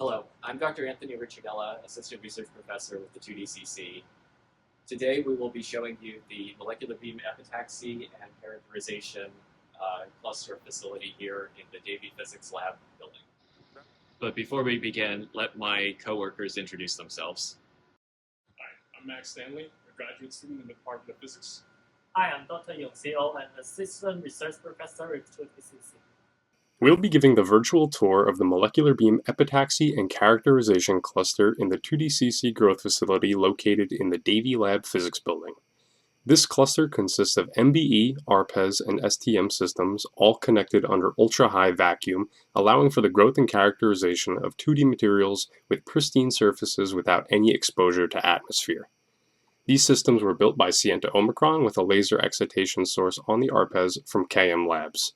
Hello, I'm Dr. Anthony Riccianella, Assistant Research Professor with the 2DCC. Today we will be showing you the molecular beam epitaxy and characterization cluster facility here in the Davy Physics Lab building. But before we begin, let my coworkers introduce themselves. Hi, I'm Max Stanley, a graduate student in the Department of Physics. Hi, I'm Dr. Yong Seo, an Assistant Research Professor with 2DCC. We'll be giving the virtual tour of the molecular beam epitaxy and characterization cluster in the 2DCC growth facility located in the Davy Lab Physics building. This cluster consists of MBE, RPES, and STM systems, all connected under ultra-high vacuum, allowing for the growth and characterization of 2D materials with pristine surfaces without any exposure to atmosphere. These systems were built by Sienta Omicron with a laser excitation source on the RPES from KM Labs.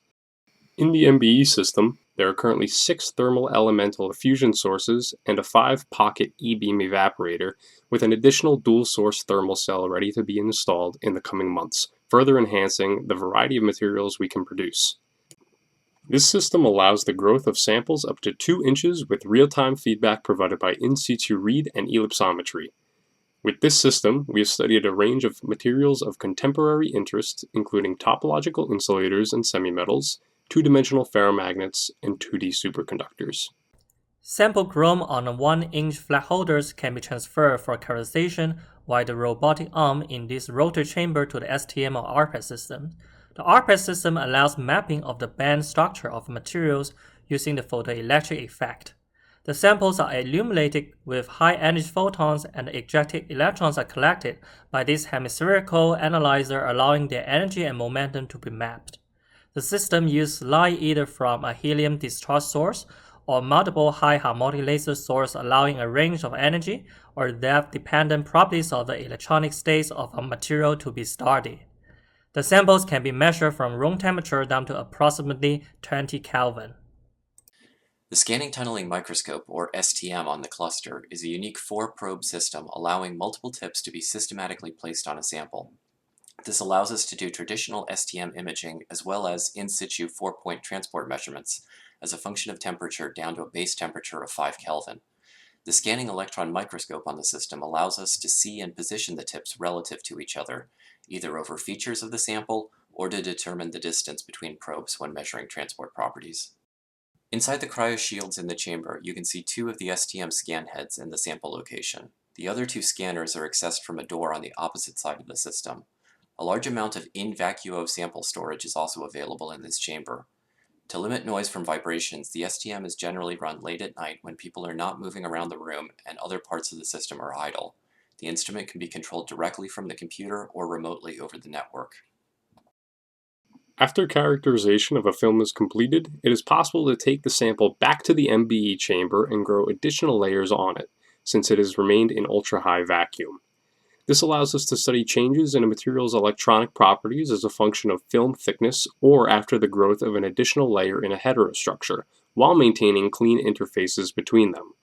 In the MBE system, there are currently 6 thermal elemental fusion sources and a 5-pocket E-beam evaporator with an additional dual-source thermal cell ready to be installed in the coming months, further enhancing the variety of materials we can produce. This system allows the growth of samples up to 2 inches with real-time feedback provided by in-situ read and ellipsometry. With this system, we have studied a range of materials of contemporary interest, including topological insulators and semimetals, 2-dimensional ferromagnets, and 2D superconductors. Sample grown on 1-inch flat holders can be transferred for characterization via the robotic arm in this rotor chamber to the STM or RPES system. The RPES system allows mapping of the band structure of materials using the photoelectric effect. The samples are illuminated with high-energy photons, and the ejected electrons are collected by this hemispherical analyzer, allowing their energy and momentum to be mapped. The system uses light either from a helium discharge source or multiple high harmonic laser sources, allowing a range of energy or depth-dependent properties of the electronic states of a material to be studied. The samples can be measured from room temperature down to approximately 20 Kelvin. The Scanning Tunneling Microscope, or STM, on the cluster is a unique 4-probe system allowing multiple tips to be systematically placed on a sample. This allows us to do traditional STM imaging as well as in-situ 4-point transport measurements as a function of temperature down to a base temperature of 5 Kelvin. The scanning electron microscope on the system allows us to see and position the tips relative to each other, either over features of the sample or to determine the distance between probes when measuring transport properties. Inside the cryoshields in the chamber, you can see 2 of the STM scan heads in the sample location. The other 2 scanners are accessed from a door on the opposite side of the system. A large amount of in vacuo sample storage is also available in this chamber. To limit noise from vibrations, the STM is generally run late at night when people are not moving around the room and other parts of the system are idle. The instrument can be controlled directly from the computer or remotely over the network. After characterization of a film is completed, it is possible to take the sample back to the MBE chamber and grow additional layers on it, since it has remained in ultra-high vacuum. This allows us to study changes in a material's electronic properties as a function of film thickness or after the growth of an additional layer in a heterostructure, while maintaining clean interfaces between them.